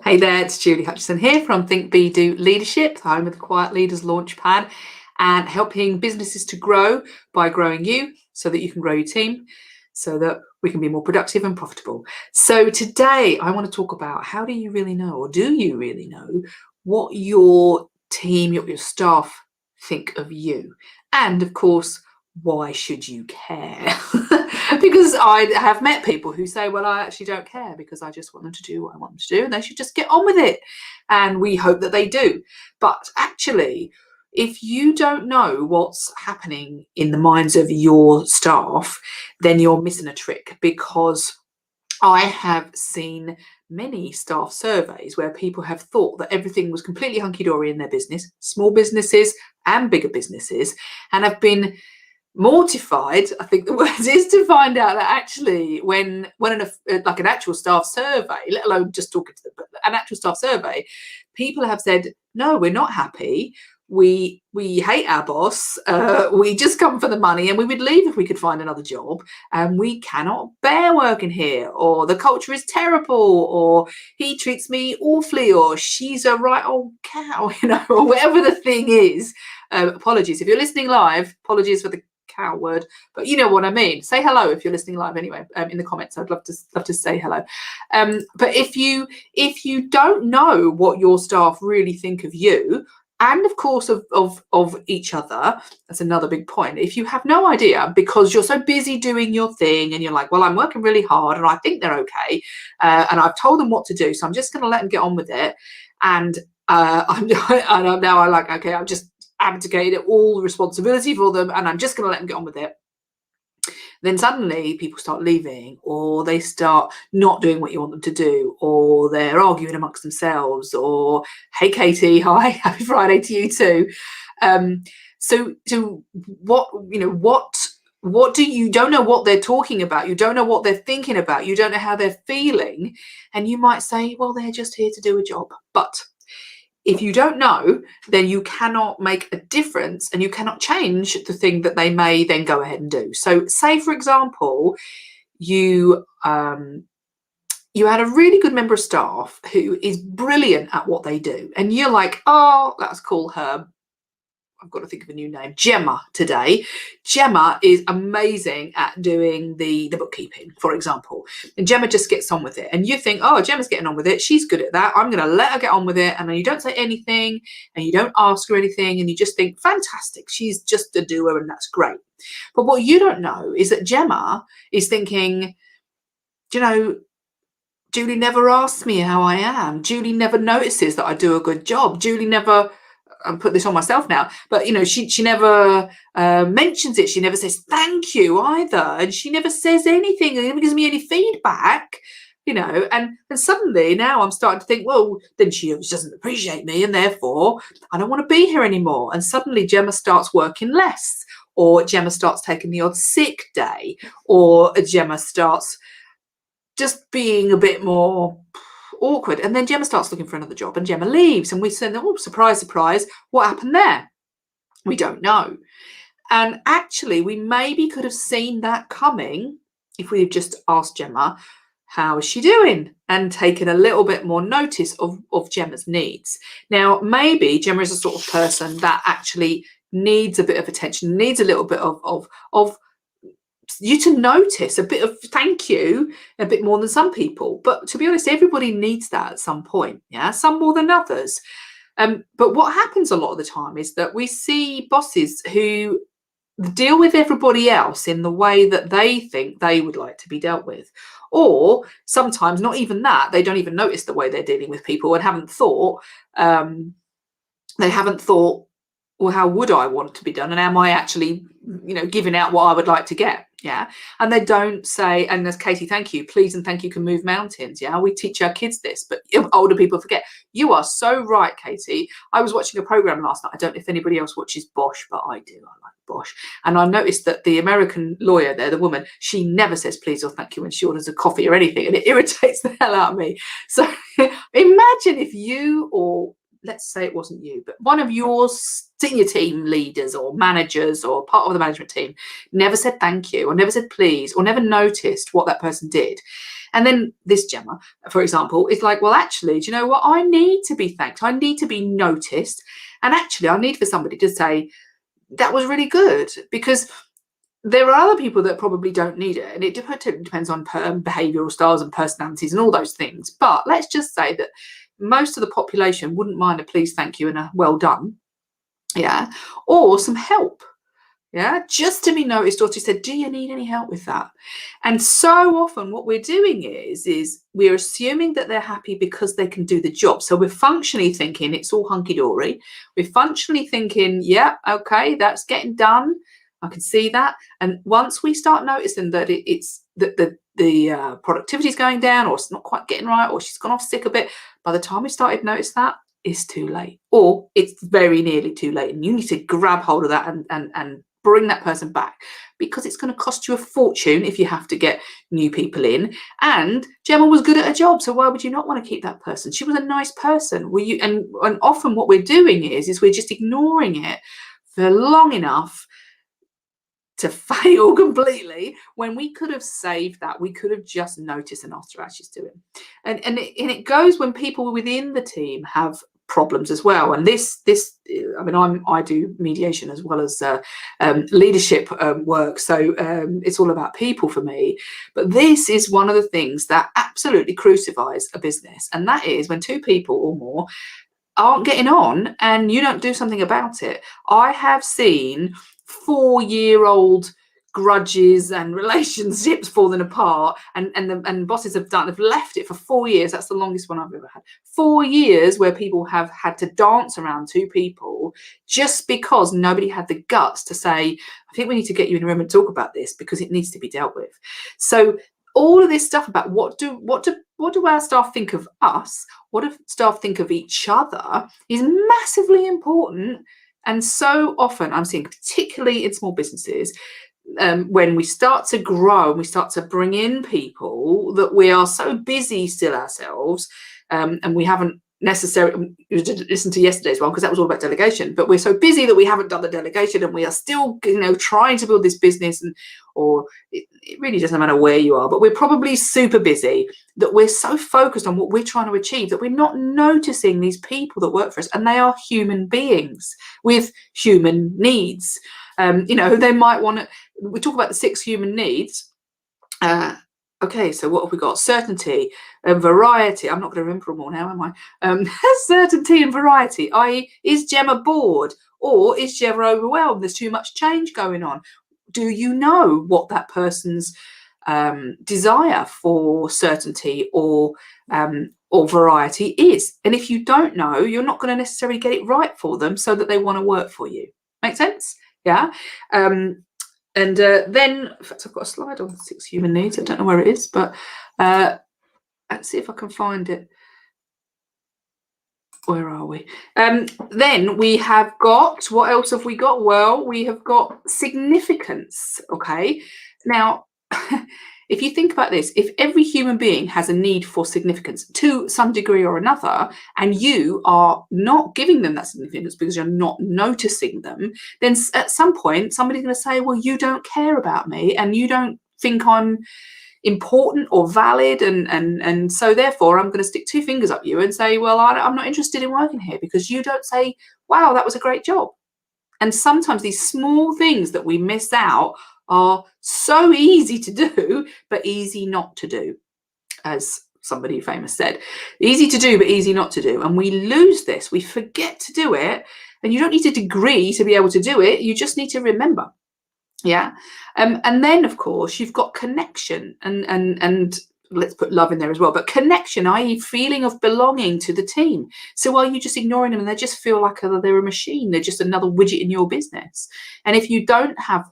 Hey there, it's Julie Hutchison here from Think Be Do Leadership, the home of the Quiet Leaders Launchpad, and helping businesses to grow by growing you so that you can grow your team, so that we can be more productive and profitable. So today I want to talk about how do you really know, or do you really know, what your team, your staff think of you? And of course, why should you care? Because I have met people who say, well, I actually don't care because I just want them to do what I want them to do and they should just get on with it. And we hope that they do. But actually, if you don't know what's happening in the minds of your staff, then you're missing a trick, because I have seen many staff surveys where people have thought that everything was completely hunky-dory in their business, small businesses and bigger businesses, and have been mortified, I think the word is, to find out that actually when an actual staff survey, let alone just talking to them, but an actual staff survey, people have said, no, we're not happy. We hate our boss. We just come for the money, and we would leave if we could find another job. And we cannot bear working here, or the culture is terrible, or he treats me awfully, or she's a right old cow, or whatever the thing is. Apologies if you're listening live. Apologies for the cow word, but you know what I mean. Say hello if you're listening live anyway, in the comments. I'd love to say hello. But if you don't know what your staff really think of you, and of course of each other, that's another big point. If you have no idea because you're so busy doing your thing and you're like, well, I'm working really hard and I think they're okay, and I've told them what to do, so I'm just going to let them get on with it, and I'm now I like, okay, I'm just abdicated all responsibility for them and I'm just going to let them get on with it. Then suddenly people start leaving, or they start not doing what you want them to do, or they're arguing amongst themselves, or hey Katie, hi, happy Friday to you too. So what do you don't know what they're talking about, you don't know what they're thinking about, you don't know how they're feeling, and you might say, well, they're just here to do a job. But if you don't know, then you cannot make a difference and you cannot change the thing that they may then go ahead and do. So say, for example, you had a really good member of staff who is brilliant at what they do. And you're like, oh, let's call her, I've got to think of a new name, Gemma today. Gemma is amazing at doing the bookkeeping, for example. And Gemma just gets on with it. And you think, oh, Gemma's getting on with it. She's good at that. I'm going to let her get on with it. And then you don't say anything and you don't ask her anything. And you just think, fantastic, she's just a doer and that's great. But what you don't know is that Gemma is thinking, Julie never asks me how I am. Julie never notices that I do a good job. Julie never... I'll put this on myself now, but she never mentions it. She never says thank you either, and she never says anything, and never gives me any feedback, and suddenly now I'm starting to think, well, then she doesn't appreciate me, and therefore I don't want to be here anymore. And suddenly Gemma starts working less, or Gemma starts taking the odd sick day, or Gemma starts just being a bit more awkward, and then Gemma starts looking for another job and Gemma leaves, and we say, oh, surprise, surprise, what happened there? We don't know. And actually we maybe could have seen that coming if we had just asked Gemma, how is she doing, and taken a little bit more notice of Gemma's needs. Now maybe Gemma is a sort of person that actually needs a bit of attention, needs a little bit of you to notice, a bit of thank you, a bit more than some people. But to be honest, everybody needs that at some point, some more than others. But what happens a lot of the time is that we see bosses who deal with everybody else in the way that they think they would like to be dealt with, or sometimes not even that, they don't even notice the way they're dealing with people and haven't thought well, how would I want it to be done, and am I actually giving out what I would like to get? And they don't say, and as Katie, thank you, please and thank you can move mountains. We teach our kids this, but older people forget. You are so right, Katie. I was watching a program last night. I don't know if anybody else watches Bosch, but I do. I like Bosch. And I noticed that the American lawyer there, the woman, she never says please or thank you when she orders a coffee or anything, and it irritates the hell out of me. So imagine if you, or let's say it wasn't you, but one of your senior team leaders or managers or part of the management team never said thank you, or never said please, or never noticed what that person did. And then this Gemma, for example, is like, well, actually, do you know what? I need to be thanked. I need to be noticed. And actually, I need for somebody to say, that was really good, because there are other people that probably don't need it. And it depends on behavioural styles and personalities and all those things. But let's just say that most of the population wouldn't mind a please, thank you and a well done. Yeah. Or some help. Yeah, just to be noticed, or to say, do you need any help with that? And so often what we're doing is we're assuming that they're happy because they can do the job. So we're functionally thinking it's all hunky-dory. We're functionally thinking, yeah, okay, that's getting done. I can see that. And once we start noticing that it's that the productivity is going down, or it's not quite getting right, or she's gone off sick a bit, by the time we started to notice that, it's too late, or it's very nearly too late. And you need to grab hold of that and bring that person back, because it's going to cost you a fortune if you have to get new people in. And Gemma was good at her job, so why would you not want to keep that person? She was a nice person. And often what we're doing is we're just ignoring it for long enough to fail completely, when we could have saved that. We could have just noticed and asked her how she's doing. And it goes when people within the team have problems as well. And this I mean, I do mediation as well as leadership work, so it's all about people for me. But this is one of the things that absolutely crucifies a business, and that is when two people or more aren't getting on and you don't do something about it. I have seen 4-year-old grudges and relationships falling apart, and bosses have left it for 4 years. That's the longest one I've ever had. 4 years where people have had to dance around two people just because nobody had the guts to say, I think we need to get you in a room and talk about this, because it needs to be dealt with. So all of this stuff about what do our staff think of us, what do staff think of each other, is massively important. And so often I'm seeing, particularly in small businesses, when we start to grow and we start to bring in people, that we are so busy still ourselves, and we haven't necessarily listened to yesterday's one, because that was all about delegation, but we're so busy that we haven't done the delegation, and we are still, trying to build this business, and or it really doesn't matter where you are, but we're probably super busy, that we're so focused on what we're trying to achieve that we're not noticing these people that work for us, and they are human beings with human needs. They might want to, we talk about the 6 human needs. Okay, so what have we got? Certainty and variety. I'm not going to remember them all now, am I? Certainty and variety, i.e., is Gemma bored, or is Gemma overwhelmed? There's too much change going on. Do you know what that person's desire for certainty or variety is? And if you don't know, you're not going to necessarily get it right for them so that they want to work for you. Make sense? Yeah. And then, in fact, I've got a slide on 6 human needs. I don't know where it is, but let's see if I can find it. Where are we? Then we have got, what else have we got? Well, we have got significance. Okay. Now, if you think about this, if every human being has a need for significance to some degree or another, and you are not giving them that significance because you're not noticing them, then at some point somebody's going to say, well, you don't care about me, and you don't think I'm important or valid, and so therefore I'm going to stick 2 fingers up you and say, well, I'm not interested in working here because you don't say, wow, that was a great job. And sometimes these small things that we miss out are so easy to do, but easy not to do, as somebody famous said. Easy to do, but easy not to do. And we lose this. We forget to do it. And you don't need a degree to be able to do it. You just need to remember. Yeah. And then, of course, you've got connection, and let's put love in there as well, but connection, i.e. feeling of belonging to the team. So are you just ignoring them and they just feel like they're a machine? They're just another widget in your business. And if you don't have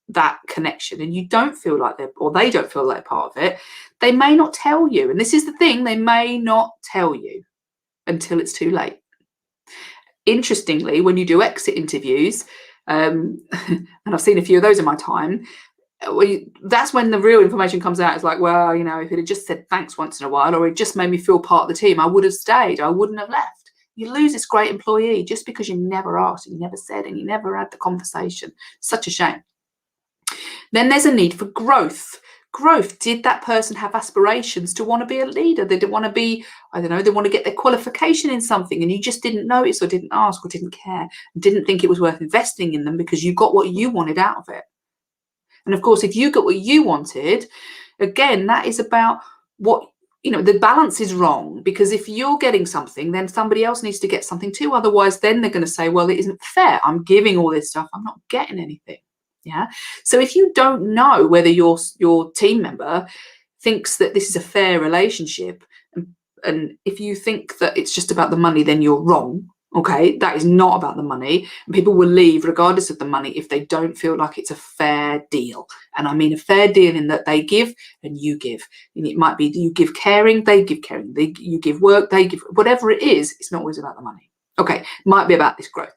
that connection and you don't feel like they don't feel like part of it, they may not tell you. And this is the thing, they may not tell you until it's too late. Interestingly, when you do exit interviews, and I've seen a few of those in my time, that's when the real information comes out. It's like, well, if it had just said thanks once in a while, or it just made me feel part of the team, I would have stayed. I wouldn't have left. You lose this great employee just because you never asked, and you never said, and you never had the conversation. Such a shame. Then there's a need for growth. growth. Did that person have aspirations to want to be a leader? They didn't want to be, I don't know, they want to get their qualification in something and you just didn't notice or didn't ask or didn't care, didn't think it was worth investing in them because you got what you wanted out of it. And of course, if you got what you wanted, again, that is about what, the balance is wrong, because if you're getting something, then somebody else needs to get something too. Otherwise, then they're going to say, well, it isn't fair. I'm giving all this stuff. I'm not getting anything. Yeah. So if you don't know whether your team member thinks that this is a fair relationship, and if you think that it's just about the money, then you're wrong. Okay, that is not about the money. And people will leave regardless of the money if they don't feel like it's a fair deal. And I mean a fair deal in that they give and you give. And it might be you give caring, they give caring. You give work, they give, whatever it is, it's not always about the money. Okay, it might be about this growth.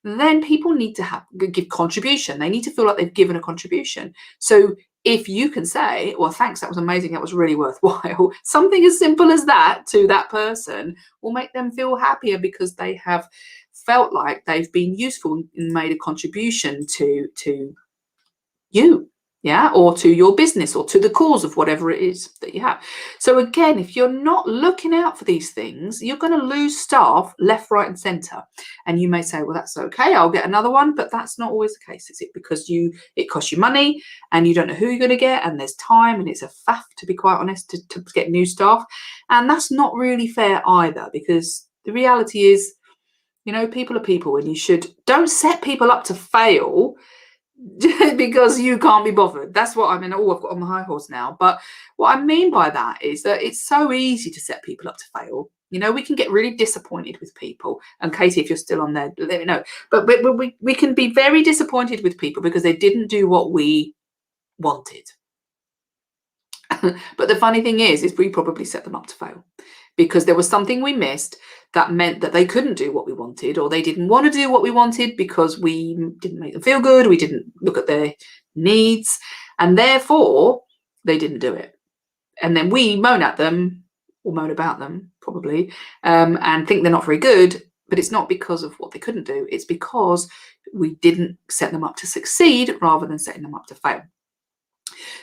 Then people need to give contribution. They need to feel like they've given a contribution. So if you can say, well, thanks, that was amazing, that was really worthwhile, something as simple as that to that person will make them feel happier because they have felt like they've been useful and made a contribution to you, yeah, or to your business or to the cause of whatever it is that you have. So again, if you're not looking out for these things, you're going to lose staff left, right and centre. And you may say, well, that's okay, I'll get another one, but that's not always the case, is it? Because it costs you money and you don't know who you're going to get, and there's time, and it's a faff, to be quite honest, to get new staff. And that's not really fair either, because the reality is, people are people, and don't set people up to fail because you can't be bothered. That's what I mean. Oh, I've got on my high horse now. But what I mean by that is that it's so easy to set people up to fail. We can get really disappointed with people. And Katie, if you're still on there, let me know. But we can be very disappointed with people because they didn't do what we wanted. But the funny thing is we probably set them up to fail because there was something we missed that meant that they couldn't do what we wanted, or they didn't want to do what we wanted because we didn't make them feel good, we didn't look at their needs, and therefore they didn't do it. And then we moan at them, or moan about them probably, and think they're not very good, but it's not because of what they couldn't do, it's because we didn't set them up to succeed rather than setting them up to fail.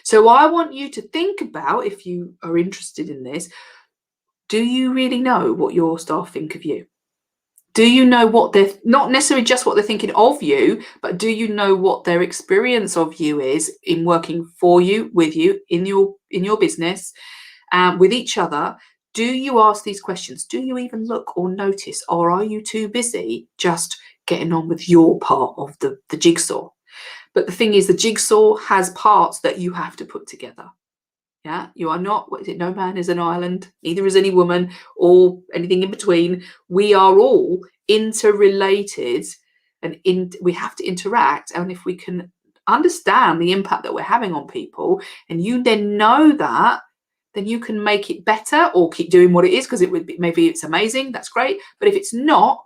So I want you to think about, if you are interested in this, do you really know what your staff think of you? Do you know what they're, not necessarily just what they're thinking of you, but do you know what their experience of you is in working for you, with you, in your business, with each other? Do you ask these questions? Do you even look or notice, or are you too busy just getting on with your part of the jigsaw? But the thing is, the jigsaw has parts that you have to put together. Yeah, you are not, what is it? No man is an island, neither is any woman, or anything in between. We are all interrelated, and we have to interact. And if we can understand the impact that we're having on people, and you then know that, then you can make it better or keep doing what it is, because it would be, maybe it's amazing, that's great. But if it's not,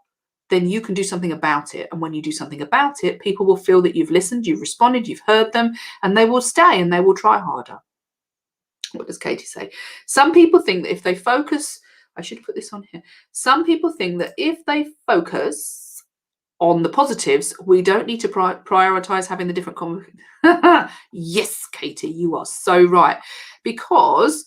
then you can do something about it. And when you do something about it, people will feel that you've listened, you've responded, you've heard them, and they will stay and they will try harder. What does Katie say? Some people think that if they focus, I should put this on here. Some people think that if they focus on the positives, we don't need to prioritize having the different conversations. Yes, Katie, you are so right. Because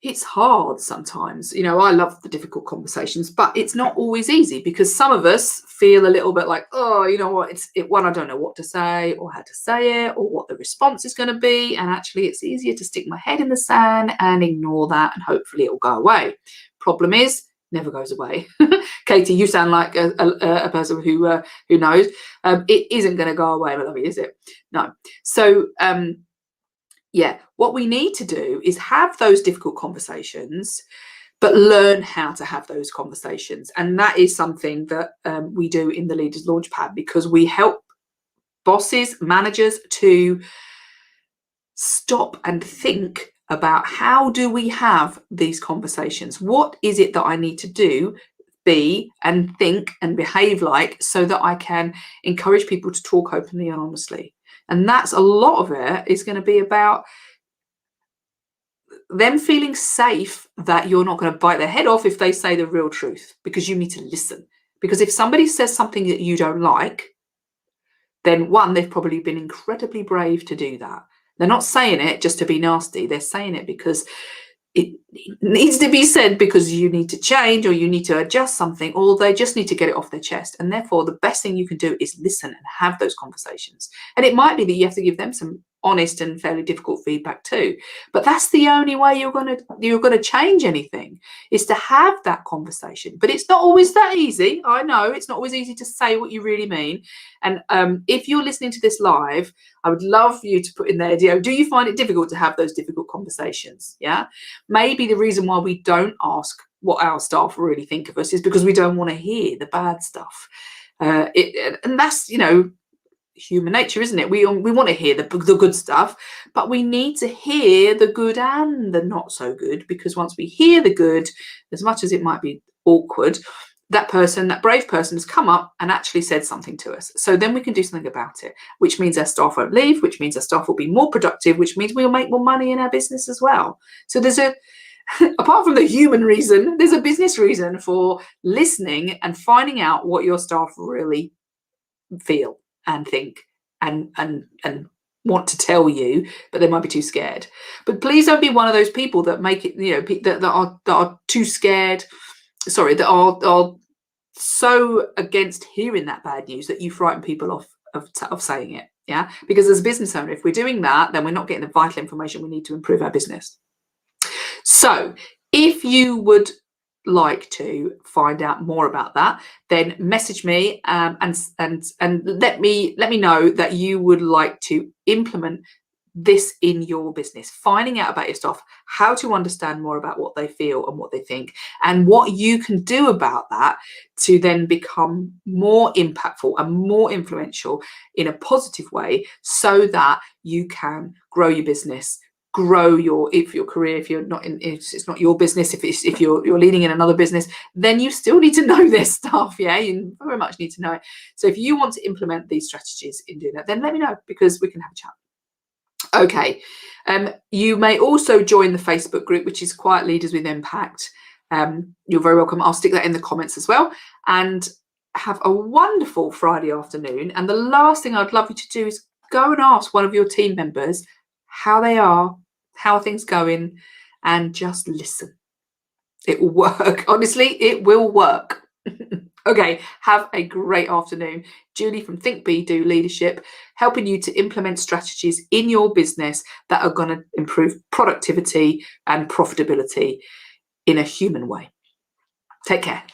it's hard sometimes. I love the difficult conversations, but it's not always easy, because some of us feel a little bit like, oh, you know what, I don't know what to say or how to say it or what the response is going to be. And actually it's easier to stick my head in the sand and ignore that, and hopefully it will go away. Problem is, never goes away. Katie, you sound like a person who knows. It isn't going to go away, my lovey, is it? No. So, yeah, what we need to do is have those difficult conversations, but learn how to have those conversations. And that is something that we do in the Leaders Launchpad, because we help bosses, managers to stop and think about, how do we have these conversations? What is it that I need to do, be and think and behave like, so that I can encourage people to talk openly and honestly? And that's a lot of it is going to be about them feeling safe that you're not going to bite their head off if they say the real truth, because you need to listen. Because if somebody says something that you don't like, then one, they've probably been incredibly brave to do that. They're not saying it just to be nasty. They're saying it because it needs to be said, because you need to change or you need to adjust something, or they just need to get it off their chest. And therefore, the best thing you can do is listen and have those conversations. And it might be that you have to give them some honest and fairly difficult feedback too. But that's the only way you're gonna change anything, is to have that conversation. But it's not always that easy. I know it's not always easy to say what you really mean. And if you're listening to this live, I would love for you to put in there, do you find it difficult to have those difficult conversations? Yeah. Maybe the reason why we don't ask what our staff really think of us is because we don't want to hear the bad stuff. And that's, human nature, isn't it? We want to hear the good stuff, but we need to hear the good and the not so good, because once we hear the good, as much as it might be awkward, that brave person has come up and actually said something to us. So then we can do something about it, which means our staff won't leave, which means our staff will be more productive, which means we'll make more money in our business as well. So there's apart from the human reason, there's a business reason for listening and finding out what your staff really feel and think and want to tell you, but they might be too scared. But please don't be one of those people that make it, that are too scared. Sorry, that are so against hearing that bad news that you frighten people off of saying it. Yeah, because as a business owner, if we're doing that, then we're not getting the vital information we need to improve our business. So if you would like to find out more about that, then message me and let me know that you would like to implement this in your business, finding out about your staff, how to understand more about what they feel and what they think, and what you can do about that to then become more impactful and more influential in a positive way, so that you can grow your business, grow your career. If it's not your business, if you're leading in another business, then you still need to know this stuff. Yeah, you very much need to know it. So if you want to implement these strategies in doing that, then let me know, because we can have a chat. Okay, you may also join the Facebook group, which is Quiet Leaders with Impact. You're very welcome. I'll stick that in the comments as well. And have a wonderful Friday afternoon. And the last thing I'd love you to do is go and ask one of your team members how they are, how are things going, and just listen. It will work. Honestly, it will work. Okay, have a great afternoon. Julie from Think Be Do Leadership, helping you to implement strategies in your business that are going to improve productivity and profitability in a human way. Take care.